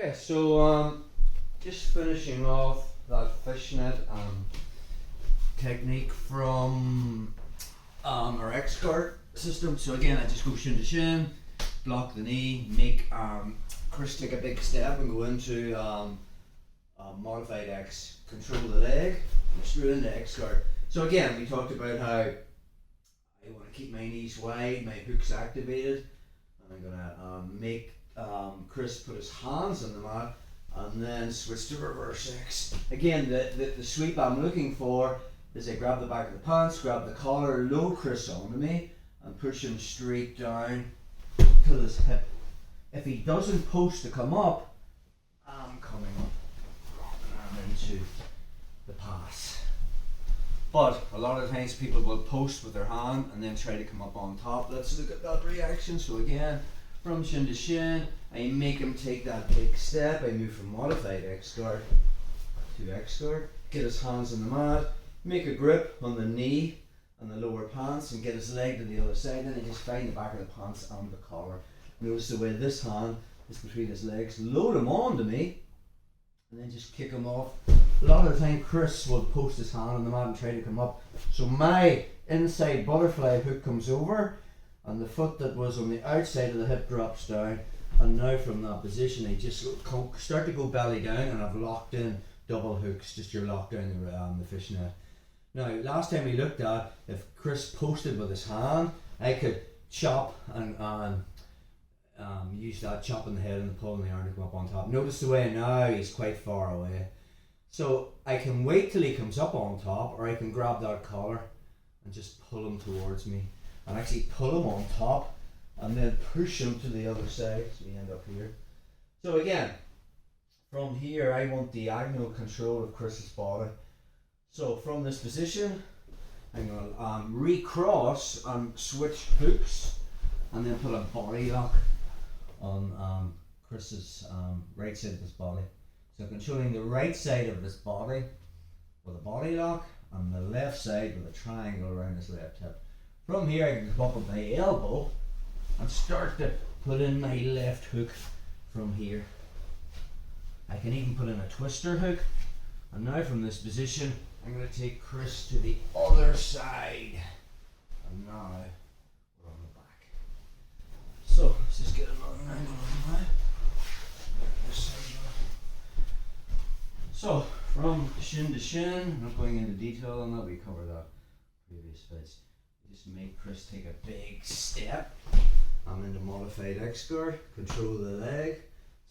Okay, so just finishing off that fishnet technique from our X-Guard system. So again, I just go shin to shin, block the knee, make Chris take a big step and go into modified X, control the leg, and screw into X-Guard. So again, we talked about how I want to keep my knees wide, my hooks activated, and I'm going to make Chris put his hands on the mat and then switch to reverse X. Again, the sweep I'm looking for is I grab the back of the pants, grab the collar, load Chris onto me and push him straight down to his hip. If he doesn't post to come up, I'm coming up and I'm into the pass. But a lot of times people will post with their hand and then try to come up on top. Let's look at that reaction. So again, from shin to shin, I make him take that big step. I move from modified X-Guard to X-Guard, get his hands on the mat, make a grip on the knee and the lower pants and get his leg to the other side, and then just find the back of the pants and the collar. Notice the way this hand is between his legs, load him onto me and then just kick him off. A lot of the time Chris will post his hand on the mat and try to come up, so my inside butterfly hook comes over and the foot that was on the outside of the hip drops down, and now from that position I just start to go belly down and I've locked in double hooks, just you're locked down the fishnet. Now last time we looked at, if Chris posted with his hand, I could chop and use that chop in the head and the pull in the arm to come up on top. Notice the way now he's quite far away. So I can wait till he comes up on top, or I can grab that collar and just pull him towards me and actually pull him on top and then push him to the other side, so we end up here. So again, from here I want diagonal control of Chris's body. So from this position I'm going to recross and switch hooks and then put a body lock on Chris's right side of his body. So controlling the right side of his body with a body lock and the left side with a triangle around his left hip. From here I can come up with my elbow and start to put in my left hook from here. I can even put in a twister hook, and now from this position I'm going to take Chris to the other side, and now we're on the back. So let's just get another angle on that. This side. So from shin to shin, I'm not going into detail on that, we covered that previous bits. Just make Chris take a big step. I'm into modified X-Guard, control the leg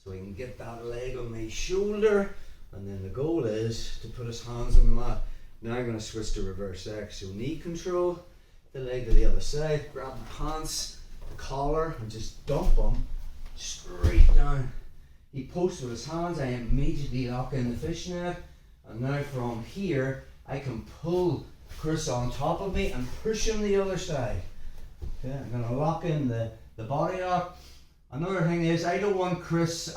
so I can get that leg on my shoulder, and then the goal is to put his hands on the mat. Now I'm going to switch to reverse X, so knee control, the leg to the other side, grab the pants, the collar and just dump him straight down. He posts with his hands, I immediately lock in the fishnet, and now from here I can pull Chris on top of me and push him the other side. Okay, I'm going to lock in the body lock. Another thing is I don't want Chris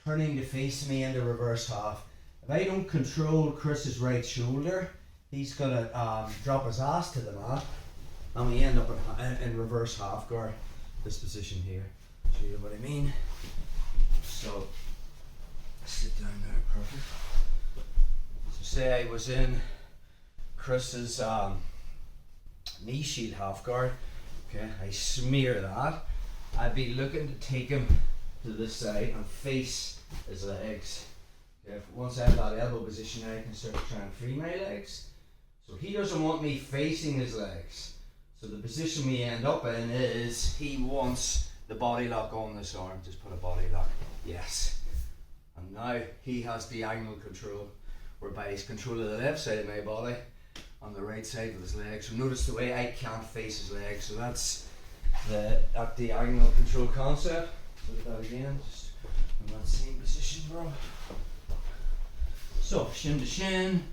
turning to face me in the reverse half. If I don't control Chris's right shoulder, he's going to drop his ass to the mat and we end up in reverse half guard, this position here. Show you what I mean. So sit down there, perfect. So say I was in Chris's knee shield half guard, okay, I smear that. I'd be looking to take him to this side and face his legs. Okay, once I have that elbow position, I can start to try and free my legs. So he doesn't want me facing his legs. So the position we end up in is he wants the body lock on this arm. Just put a body lock. Yes. And now he has diagonal control, whereby he's control of the left side of my body on the right side with his legs. So notice the way I can't face his legs. So that's that diagonal control concept. Look at that again, just in that same position, bro. So shin to shin,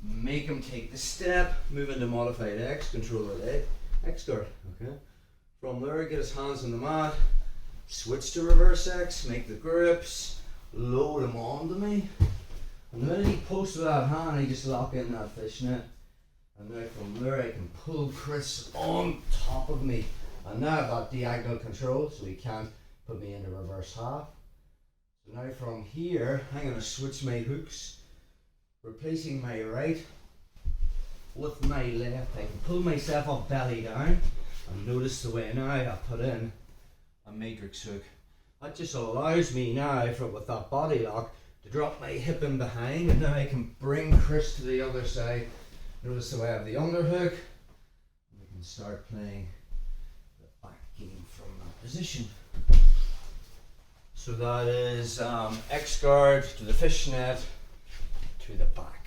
make him take the step, move into modified X, control the leg, X-Guard. Okay. From there, get his hands on the mat, switch to reverse X, make the grips, load him onto me. And the minute he posts with that hand, I just lock in that fishnet. And now from there I can pull Chris on top of me. And now I've got diagonal control, so he can't put me into reverse half. So now from here, I'm going to switch my hooks, replacing my right with my left. I can pull myself up belly down, and notice the way now I put in a matrix hook. That just allows me now, with that body lock, to drop my hip in behind, and now I can bring Chris to the other side. Notice the way I have the underhook, and we can start playing the back game from that position. So that is X guard to the fishnet to the back.